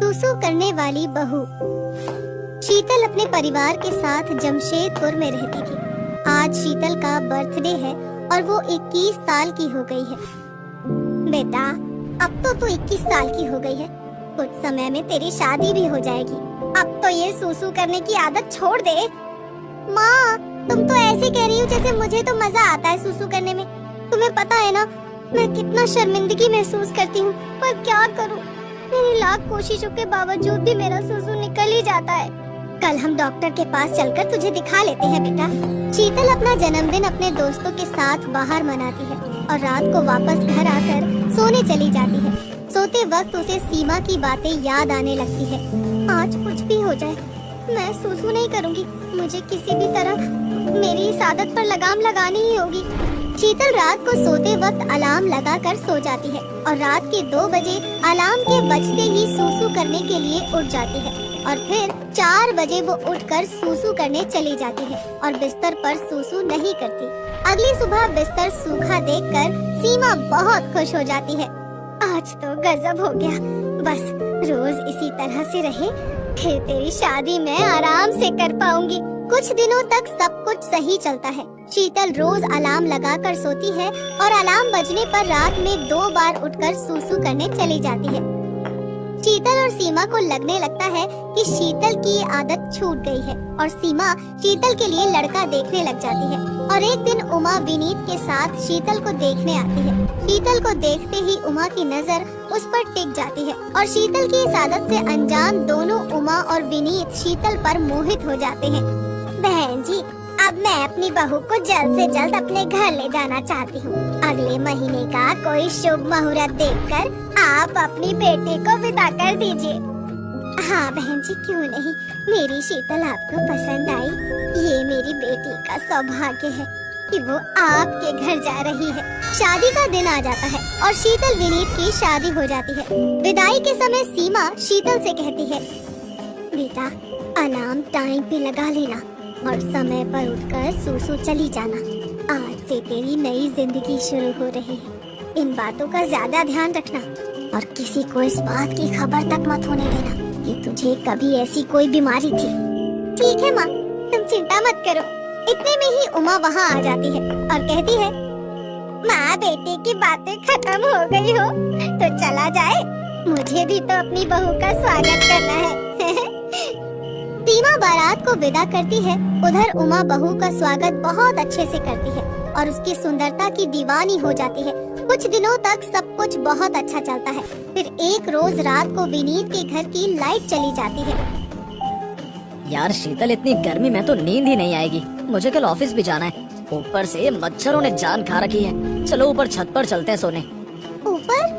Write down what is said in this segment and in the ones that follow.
सूसू करने वाली बहू। शीतल अपने परिवार के साथ जमशेदपुर में रहती थी। आज शीतल का बर्थडे है और वो 21 साल की हो गई है। बेटा, अब तो तू 21 साल की हो गई है। कुछ समय में तेरी शादी भी हो जाएगी। अब तो ये सूसू करने की आदत छोड़ दे। माँ, तुम तो ऐसे कह रही हो जैसे मुझे तो मजा आता है सूसू करने में। तुम्हें पता है ना, मैं कितना शर्मिंदगी महसूस करती हूँ, पर क्या करूँ? मेरी लाख कोशिशों के बावजूद भी मेरा सूसू निकल ही जाता है। कल हम डॉक्टर के पास चलकर तुझे दिखा लेते हैं बेटा। शीतल अपना जन्मदिन अपने दोस्तों के साथ बाहर मनाती है और रात को वापस घर आकर सोने चली जाती है। सोते वक्त उसे सीमा की बातें याद आने लगती है। आज कुछ भी हो जाए, मैं सूसू नहीं करूँगी। मुझे किसी भी तरह मेरी इस आदत पर लगाम लगानी ही होगी। शीतल रात को सोते वक्त अलार्म लगाकर सो जाती है और रात के 2 बजे अलार्म के बजते ही सूसू करने के लिए उठ जाती है और फिर 4 बजे वो उठकर सूसू करने चली जाती है और बिस्तर पर सूसू नहीं करती। अगली सुबह बिस्तर सूखा देखकर सीमा बहुत खुश हो जाती है। आज तो गजब हो गया। बस रोज इसी तरह से रहे, फिर तेरी शादी मैं आराम से कर पाऊंगी। कुछ दिनों तक सब कुछ सही चलता है। शीतल रोज अलार्म लगाकर सोती है और अलार्म बजने पर रात में 2 बार उठकर सूसू करने चली जाती है। शीतल और सीमा को लगने लगता है कि शीतल की आदत छूट गई है और सीमा शीतल के लिए लड़का देखने लग जाती है। और एक दिन उमा विनीत के साथ शीतल को देखने आती है। शीतल को देखते ही उमा की नजर उस पर टिक जाती है और शीतल की इस आदत से अनजान दोनों उमा और विनीत शीतल पर मोहित हो जाते हैं। बहन जी, अब मैं अपनी बहू को जल्द से जल्द अपने घर ले जाना चाहती हूँ। अगले महीने का कोई शुभ मुहूर्त देखकर आप अपनी बेटी को विदा कर दीजिए। हाँ बहन जी, क्यों नहीं। मेरी शीतल आपको पसंद आई। ये मेरी बेटी का सौभाग्य है कि वो आपके घर जा रही है। शादी का दिन आ जाता है और शीतल विनीत की शादी हो जाती है। विदाई के समय सीमा शीतल से कहती है, बेटा अलार्म टाइम पे लगा लेना और समय पर उठकर सूसू चली जाना। आज से तेरी नई जिंदगी शुरू हो रही है। इन बातों का ज्यादा ध्यान रखना और किसी को इस बात की खबर तक मत होने देना कि तुझे कभी ऐसी कोई बीमारी थी। ठीक है माँ, तुम चिंता मत करो। इतने में ही उमा वहाँ आ जाती है और कहती है, माँ बेटे की बातें खत्म हो गई हो तो चला जाए। मुझे भी तो अपनी बहू का स्वागत करना है। सीमा बारात को विदा करती है। उधर उमा बहू का स्वागत बहुत अच्छे से करती है और उसकी सुंदरता की दीवानी हो जाती है। कुछ दिनों तक सब कुछ बहुत अच्छा चलता है। फिर एक रोज रात को विनीत के घर की लाइट चली जाती है। यार शीतल, इतनी गर्मी में तो नींद ही नहीं आएगी। मुझे कल ऑफिस भी जाना है। ऊपर से मच्छरों ने जान खा रखी है। चलो ऊपर छत पर चलते हैं सोने। ऊपर?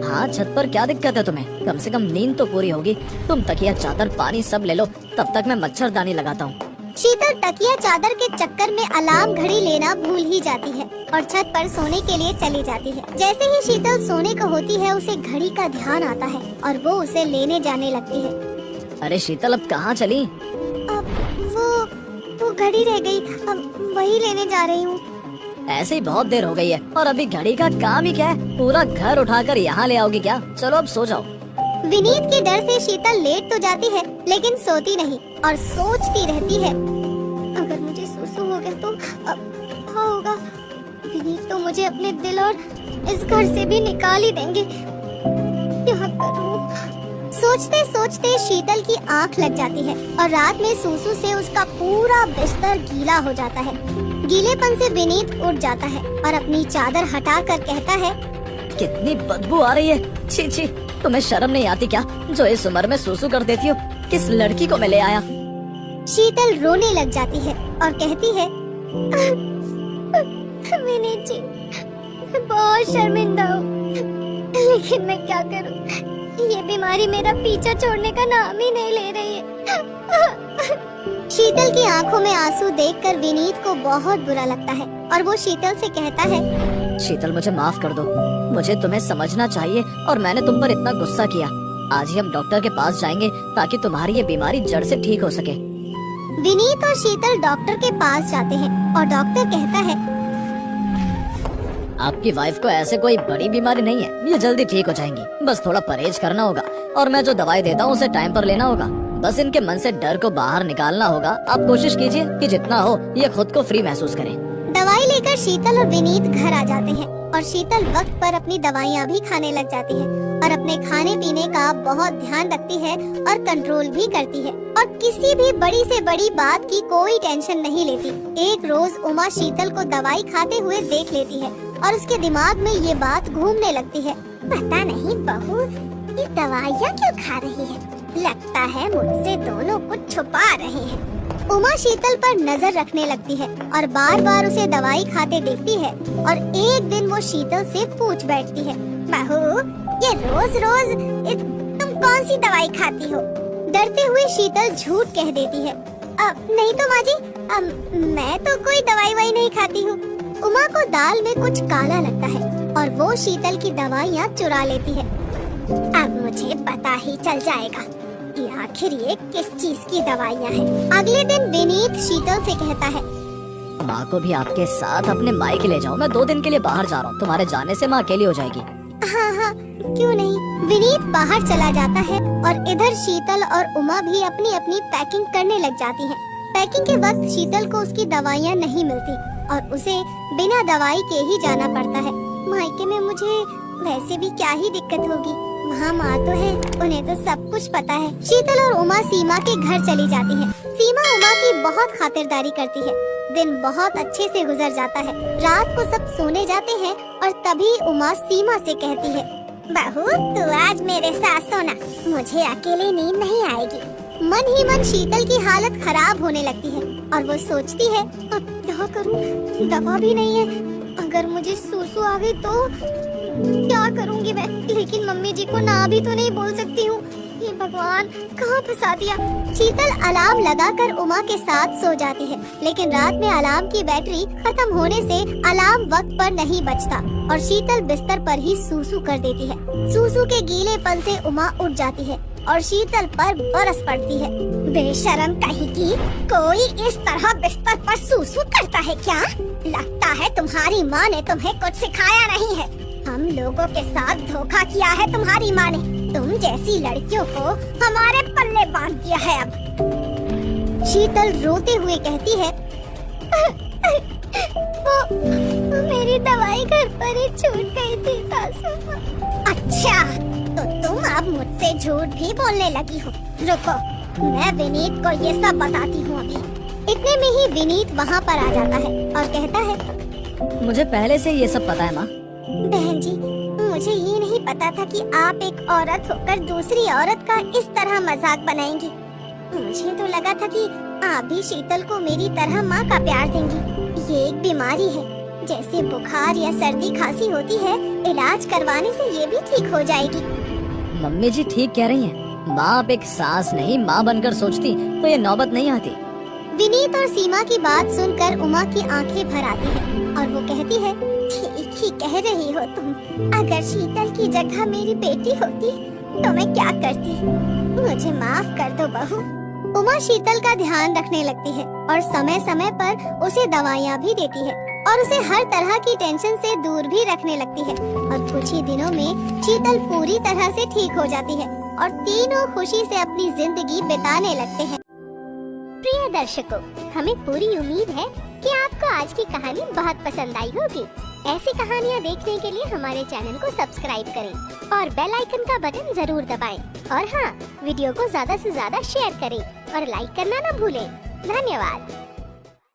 हाँ, छत पर क्या दिक्कत है तुम्हें? कम से कम नींद तो पूरी होगी। तुम तकिया चादर पानी सब ले लो, तब तक मैं मच्छरदानी लगाता हूँ। शीतल तकिया चादर के चक्कर में अलार्म घड़ी लेना भूल ही जाती है और छत पर सोने के लिए चली जाती है। जैसे ही शीतल सोने को होती है, उसे घड़ी का ध्यान आता है और वो उसे लेने जाने लगती है। अरे शीतल, अब कहाँ चली? अब वो घड़ी रह गई, अब वही लेने जा रही हूँ। ऐसे ही बहुत देर हो गई है और अभी घड़ी का काम ही क्या है? पूरा घर उठाकर यहाँ ले आओगी क्या? चलो अब सो जाओ। विनीत के डर से शीतल लेट तो जाती है लेकिन सोती नहीं और सोचती रहती है, अगर मुझे सूसू हो गया तो अब होगा। विनीत तो मुझे अपने दिल और इस घर से भी निकाल ही देंगे। क्या करूं? सोचते सोचते शीतल की आंख लग जाती है और रात में सूसू से उसका पूरा बिस्तर गीला हो जाता है। गीलेपन से विनीत उठ जाता है और अपनी चादर हटाकर कहता है, कितनी बदबू आ रही है। छी छी, तुम्हें शर्म नहीं आती क्या, जो इस उम्र में सूसू कर देती हो? किस लड़की को मैं ले आया? शीतल रोने लग जाती है और कहती है, विनीत जी, मैं बहुत शर्मिंदा हूँ, लेकिन मैं क्या करूँ? ये बीमारी मेरा पीछा छोड़ने का नाम ही नहीं ले रही है। शीतल की आंखों में आंसू देखकर विनीत को बहुत बुरा लगता है और वो शीतल से कहता है, शीतल मुझे माफ कर दो। मुझे तुम्हें समझना चाहिए और मैंने तुम पर इतना गुस्सा किया। आज ही हम डॉक्टर के पास जाएंगे ताकि तुम्हारी ये बीमारी जड़ से ठीक हो सके। विनीत और शीतल डॉक्टर के पास जाते हैं और डॉक्टर कहता है, आपकी वाइफ को ऐसे कोई बड़ी बीमारी नहीं है, ये जल्दी ठीक हो जाएंगी। बस थोड़ा परहेज करना होगा। और मैं जो दवाई देता हूँ उसे टाइम पर लेना होगा। बस इनके मन से डर को बाहर निकालना होगा। आप कोशिश कीजिए कि जितना हो ये खुद को फ्री महसूस करें। दवाई लेकर शीतल और विनीत घर आ जाते हैं और शीतल वक्त पर अपनी दवाइयाँ भी खाने लग जाती है और अपने खाने पीने का बहुत ध्यान रखती है और कंट्रोल भी करती है और किसी भी बड़ी से बड़ी बात की कोई टेंशन नहीं लेती। एक रोज उमा शीतल को दवाई खाते हुए देख लेती है और उसके दिमाग में ये बात घूमने लगती है, पता नहीं बहू ये दवाइयाँ क्यों खा रही है, लगता है मुझसे दोनों कुछ छुपा रहे हैं। उमा शीतल पर नजर रखने लगती है और बार बार उसे दवाई खाते देखती है और एक दिन वो शीतल से पूछ बैठती है, बहू ये रोज रोज तुम कौन सी दवाई खाती हो? डरते हुए शीतल झूठ कह देती है, नहीं तो माँ जी, मैं तो कोई दवाई वाई नहीं खाती हूँ। उमा को दाल में कुछ काला लगता है और वो शीतल की दवाइयाँ चुरा लेती है। अब मुझे पता ही चल जाएगा कि आखिर ये किस चीज की दवाइयाँ हैं। अगले दिन विनीत शीतल से कहता है, माँ को भी आपके साथ अपने मायके ले जाओ, मैं 2 दिन के लिए बाहर जा रहा हूँ, तुम्हारे जाने से माँ अकेली हो जाएगी। हाँ हाँ क्यों नहीं। विनीत बाहर चला जाता है और इधर शीतल और उमा भी अपनी अपनी पैकिंग करने लग जाती हैं। पैकिंग के वक्त शीतल को उसकी दवाइयाँ नहीं मिलती और उसे बिना दवाई के ही जाना पड़ता है। मायके में मुझे वैसे भी क्या ही दिक्कत होगी, वहाँ माँ तो है, उन्हें तो सब कुछ पता है। शीतल और उमा सीमा के घर चली जाती हैं। सीमा उमा की बहुत खातिरदारी करती है। दिन बहुत अच्छे से गुजर जाता है। रात को सब सोने जाते हैं और तभी उमा सीमा से कहती है, बहू तू आज मेरे साथ सोना, मुझे अकेले नींद नहीं आएगी। मन ही मन शीतल की हालत खराब होने लगती है और वो सोचती है, अब क्या करूं, दवा भी नहीं है, अगर मुझे सूसू आ गई तो क्या करूंगी मैं? लेकिन मम्मी जी को ना भी तो नहीं बोल सकती हूँ। ये भगवान कहाँ फंसा दिया। शीतल अलार्म लगाकर उमा के साथ सो जाती है, लेकिन रात में अलार्म की बैटरी खत्म होने से अलार्म वक्त पर नहीं बजता और शीतल बिस्तर पर ही सूसू कर देती है। सूसू के गीलेपन से उमा उठ जाती है और शीतल पर बरस पड़ती है। बेशरम कहीं की, कोई इस तरह बिस्तर पर सूसू करता है क्या? लगता है तुम्हारी माँ ने तुम्हें कुछ सिखाया नहीं है। हम लोगों के साथ धोखा किया है तुम्हारी माँ ने। तुम जैसी लड़कियों को हमारे पल्ले बांध दिया है। अब शीतल रोते हुए कहती है, वो मेरी दवाई घर पर ही छूट गई थी सासू माँ। अच्छा तो तुम अब मुझसे झूठ भी बोलने लगी हो। रुको मैं विनीत को ये सब बताती हूँ अभी। इतने में ही विनीत वहाँ पर आ जाता है और कहता है, मुझे पहले से ये सब पता है माँ। बहन जी मुझे ये नहीं पता था कि आप एक औरत होकर दूसरी औरत का इस तरह मजाक बनाएंगी। मुझे तो लगा था कि आप भी शीतल को मेरी तरह माँ का प्यार देंगी। ये एक बीमारी है, जैसे बुखार या सर्दी खांसी होती है, इलाज करवाने से ये भी ठीक हो जाएगी। मम्मी जी ठीक कह रही हैं। माँ आप एक सास नहीं माँ बनकर सोचती तो ये नौबत नहीं आती। विनीत और सीमा की बात सुनकर उमा की आंखें भर आती है और वो कहती है, ठीक ही कह रही हो तुम। अगर शीतल की जगह मेरी बेटी होती तो मैं क्या करती? मुझे माफ कर दो बहू। उमा शीतल का ध्यान रखने लगती है और समय समय पर उसे दवाइयाँ भी देती है और उसे हर तरह की टेंशन से दूर भी रखने लगती है और कुछ ही दिनों में शीतल पूरी तरह से ठीक हो जाती है और तीनों खुशी से अपनी जिंदगी बिताने लगते हैं। प्रिय दर्शकों, हमें पूरी उम्मीद है कि आपको आज की कहानी बहुत पसंद आई होगी। ऐसी कहानियाँ देखने के लिए हमारे चैनल को सब्सक्राइब करें और बेल आइकन का बटन जरूर दबाएं। और हाँ, वीडियो को ज्यादा से ज्यादा शेयर करें और लाइक करना न भूलें। धन्यवाद।